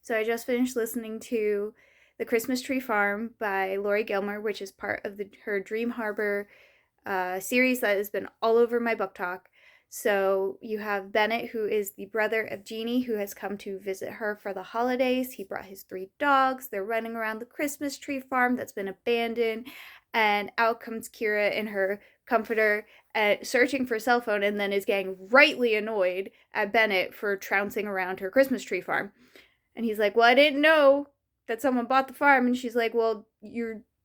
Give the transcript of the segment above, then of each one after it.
So I just finished listening to The Christmas Tree Farm by Laurie Gilmore, which is part of her Dream Harbor series that has been all over my book talk. So you have Bennet, who is the brother of Jeannie, who has come to visit her for the holidays. He brought his 3 dogs. They're running around the Christmas tree farm that's been abandoned. And out comes Kira in her comforter, searching for a cell phone, and then is getting rightly annoyed at Bennet for trouncing around her Christmas tree farm. And he's like, well, I didn't know that someone bought the farm. And she's like, well,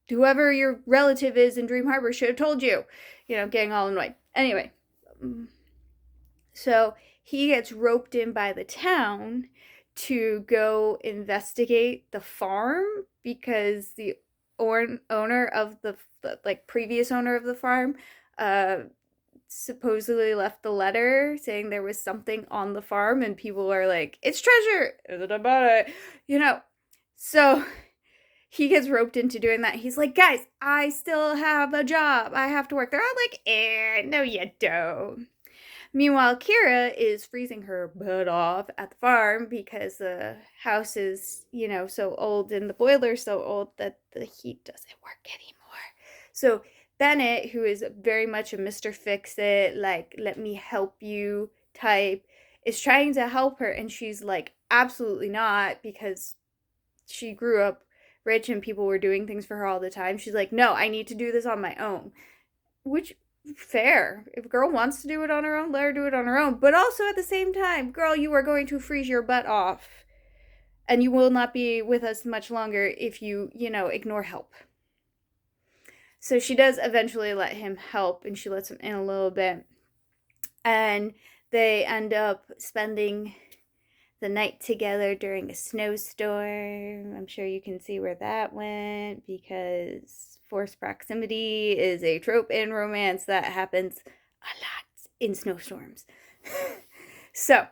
whoever your relative is in Dream Harbor should have told you. Getting all annoyed. Anyway, so he gets roped in by the town to go investigate the farm because the owner of the previous owner of the farm supposedly left the letter saying there was something on the farm, and people are like, it's treasure, is it about it? So he gets roped into doing that. He's like, guys, I still have a job, I have to work. They're all like, no you don't. Meanwhile, Kira is freezing her butt off at the farm because the house is, so old and the boiler's so old that the heat doesn't work anymore. So Bennet, who is very much a Mr. Fix-It, like, let me help you type, is trying to help her, and she's like, absolutely not, because she grew up rich and people were doing things for her all the time. She's like, no, I need to do this on my own. Which, fair. If a girl wants to do it on her own, let her do it on her own. But also at the same time, girl, you are going to freeze your butt off. And you will not be with us much longer if you, ignore help. So she does eventually let him help, and she lets him in a little bit. And they end up spending the night together during a snowstorm. I'm sure you can see where that went, because forced proximity is a trope in romance that happens a lot in snowstorms. So,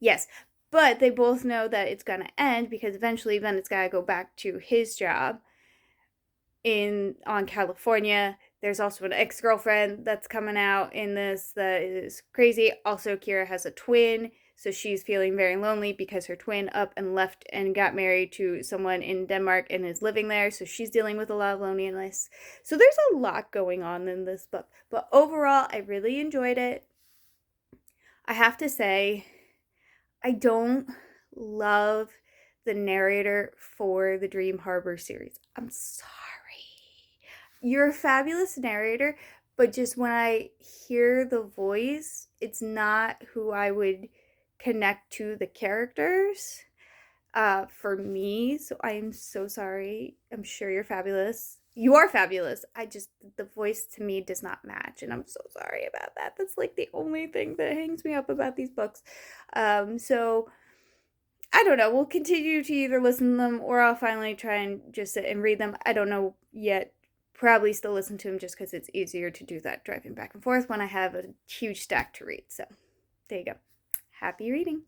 yes. But they both know that it's going to end because eventually Bennett's got to go back to his job on California. There's also an ex-girlfriend that's coming out in this that is crazy. Also, Kira has a twin, so she's feeling very lonely because her twin up and left and got married to someone in Denmark and is living there, so she's dealing with a lot of loneliness. So there's a lot going on in this book, but overall, I really enjoyed it. I have to say, I don't love the narrator for the Dream Harbor series. I'm sorry. You're a fabulous narrator, but just when I hear the voice, it's not who I would connect to the characters for me. So I am so sorry. I'm sure you're fabulous. You are fabulous. The voice to me does not match, and I'm so sorry about that. That's like the only thing that hangs me up about these books. So I don't know. We'll continue to either listen to them or I'll finally try and just sit and read them. I don't know yet. Probably still listen to them just because it's easier to do that driving back and forth when I have a huge stack to read. So there you go. Happy reading.